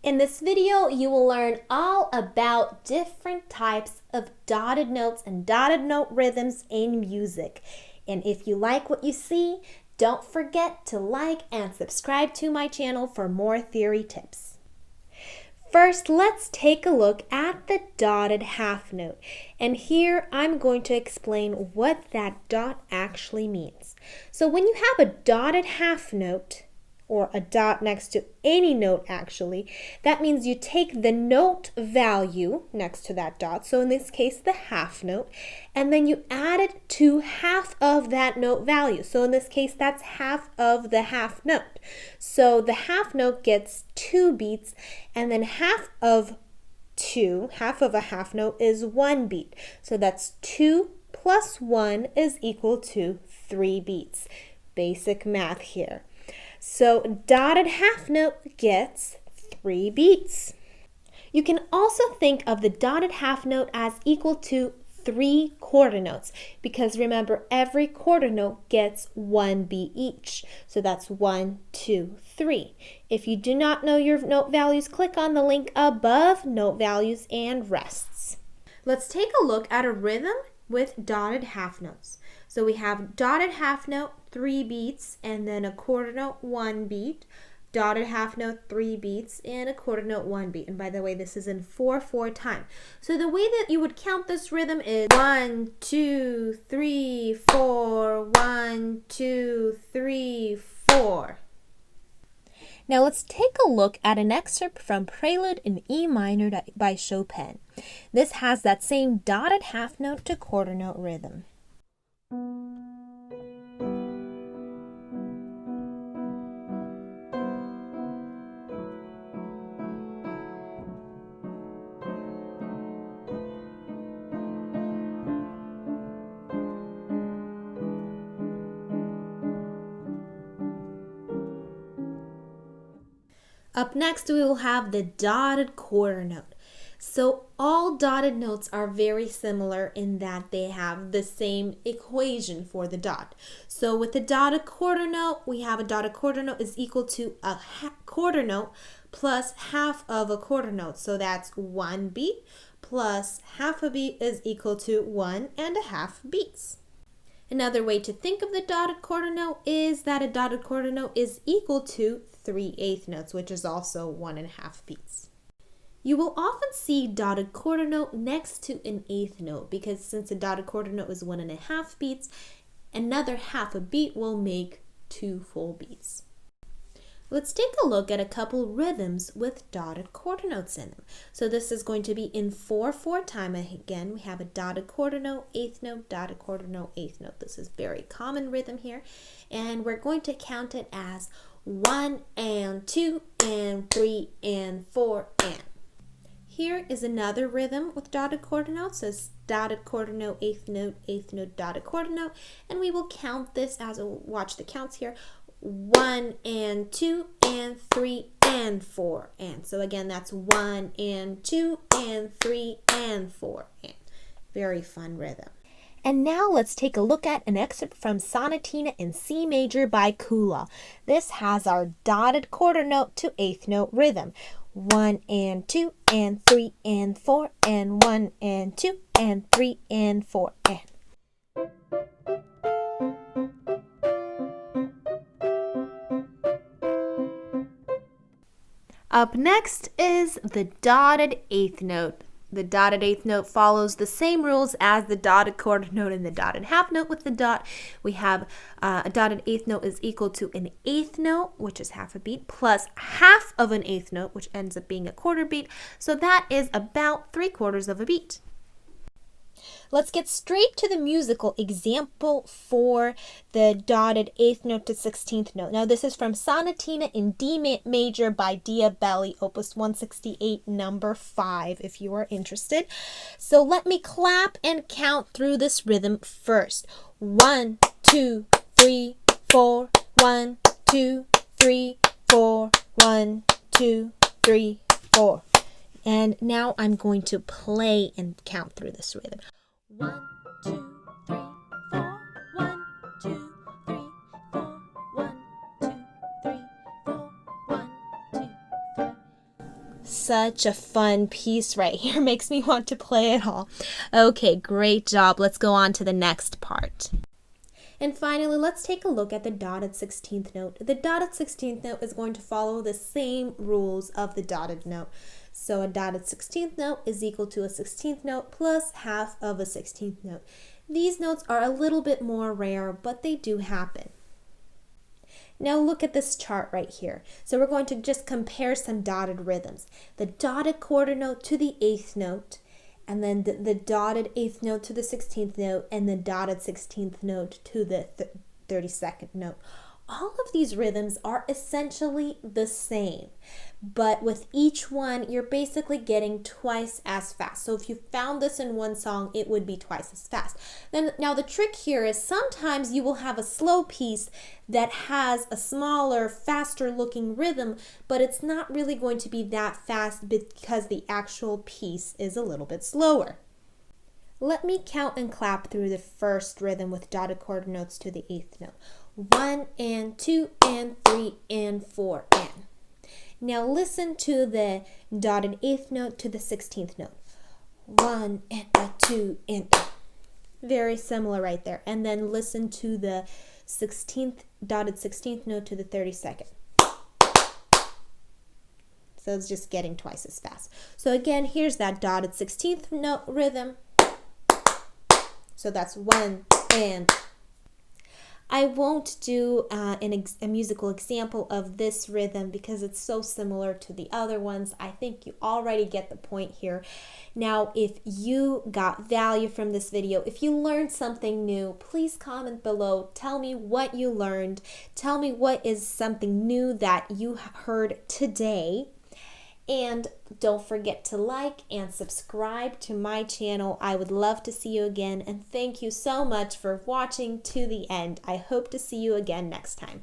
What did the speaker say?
In this video, you will learn all about different types of dotted notes and dotted note rhythms in music. And if you like what you see, don't forget to like and subscribe to my channel for more theory tips. First, let's take a look at the dotted half note. And here I'm going to explain what that dot actually means. So when you have a dotted half note, or a dot next to any note actually, that means you take the note value next to that dot, so in this case the half note, and then you add it to half of that note value. So in this case that's half of the half note. So the half note gets 2 beats, and then half of a half note is 1 beat. So that's 2 plus 1 is equal to 3 beats. Basic math here. So dotted half note gets 3 beats. You can also think of the dotted half note as equal to 3 quarter notes, because remember every quarter note gets 1 beat each. So that's 1, 2, 3. If you do not know your note values, click on the link above Note Values and Rests. Let's take a look at a rhythm with dotted half notes. So we have dotted half note, 3 beats, and then a quarter note, 1 beat. Dotted half note, 3 beats, and a quarter note, 1 beat. And by the way, this is in 4/4 time. So the way that you would count this rhythm is 1, 2, 3, 4, 1, 2, 3, 4. Now let's take a look at an excerpt from Prelude in E minor by Chopin. This has that same dotted half note to quarter note rhythm. Up next, we will have the dotted quarter note. So all dotted notes are very similar in that they have the same equation for the dot. So with the dotted quarter note, we have a dotted quarter note is equal to a quarter note plus half of a quarter note. So that's 1 beat plus half a beat is equal to 1.5 beats. Another way to think of the dotted quarter note is that a dotted quarter note is equal to 3/8 notes, which is also 1.5 beats. You will often see dotted quarter note next to an eighth note, because since a dotted quarter note is 1.5 beats, another half a beat will make 2 full beats. Let's take a look at a couple rhythms with dotted quarter notes in them. So this is going to be in 4/4 time. Again, we have a dotted quarter note, eighth note, dotted quarter note, eighth note. This is very common rhythm here. And we're going to count it as 1 and 2 and 3 and 4 and. Here is another rhythm with dotted quarter notes. So it's dotted quarter note, eighth note, dotted quarter note. And we will count this as watch the counts here. 1 and 2 and 3 and 4 and. So again, that's 1 and 2 and 3 and 4 and. Very fun rhythm. And now let's take a look at an excerpt from Sonatina in C major by Kula. This has our dotted quarter note to eighth note rhythm. 1 and 2 and 3 and 4 and 1 and 2 and 3 and 4 and. Up next is the dotted eighth note. The dotted eighth note follows the same rules as the dotted quarter note and the dotted half note. With the dot, we have a dotted eighth note is equal to an eighth note, which is half a beat, plus half of an eighth note, which ends up being a quarter beat. So that is about 3/4 of a beat. Let's get straight to the musical example for the dotted eighth note to 16th note. Now this is from Sonatina in D major by Diabelli, opus 168, number 5, if you are interested. So let me clap and count through this rhythm first. 1, 2, 3, 4, 1, 2, 3, 4, 1, 2, 3, 4. And now I'm going to play and count through this rhythm. 1, 2, 3, 4, 1, 2, 3, 4, 1, 2, 3, 4, 1, 2, 3. Such a fun piece right here. Makes me want to play it all. Okay, great job. Let's go on to the next part. And finally, let's take a look at the dotted 16th note. The dotted 16th note is going to follow the same rules of the dotted note. So a dotted 16th note is equal to a 16th note plus half of a 16th note. These notes are a little bit more rare, but they do happen. Now look at this chart right here. So we're going to just compare some dotted rhythms. The dotted quarter note to the 8th note, and then the dotted 8th note to the 16th note, and the dotted 16th note to the 32nd note. All of these rhythms are essentially the same, but with each one, you're basically getting twice as fast. So if you found this in one song, it would be twice as fast. Now the trick here is sometimes you will have a slow piece that has a smaller, faster looking rhythm, but it's not really going to be that fast because the actual piece is a little bit slower. Let me count and clap through the first rhythm with dotted quarter notes to the 8th note. 1 and 2 and 3 and 4 and. Now listen to the dotted 8th note to the 16th note. 1 and a 2 and a. Very similar right there. And then listen to the dotted 16th note to the 32nd. So it's just getting twice as fast. So again, here's that dotted 16th note rhythm. So that's 1 and. I won't do a musical example of this rhythm because it's so similar to the other ones. I think you already get the point here. Now, if you got value from this video, if you learned something new, please comment below. Tell me what you learned. Tell me what is something new that you heard today. And don't forget to like and subscribe to my channel. I would love to see you again, and thank you so much for watching to the end. I hope to see you again next time.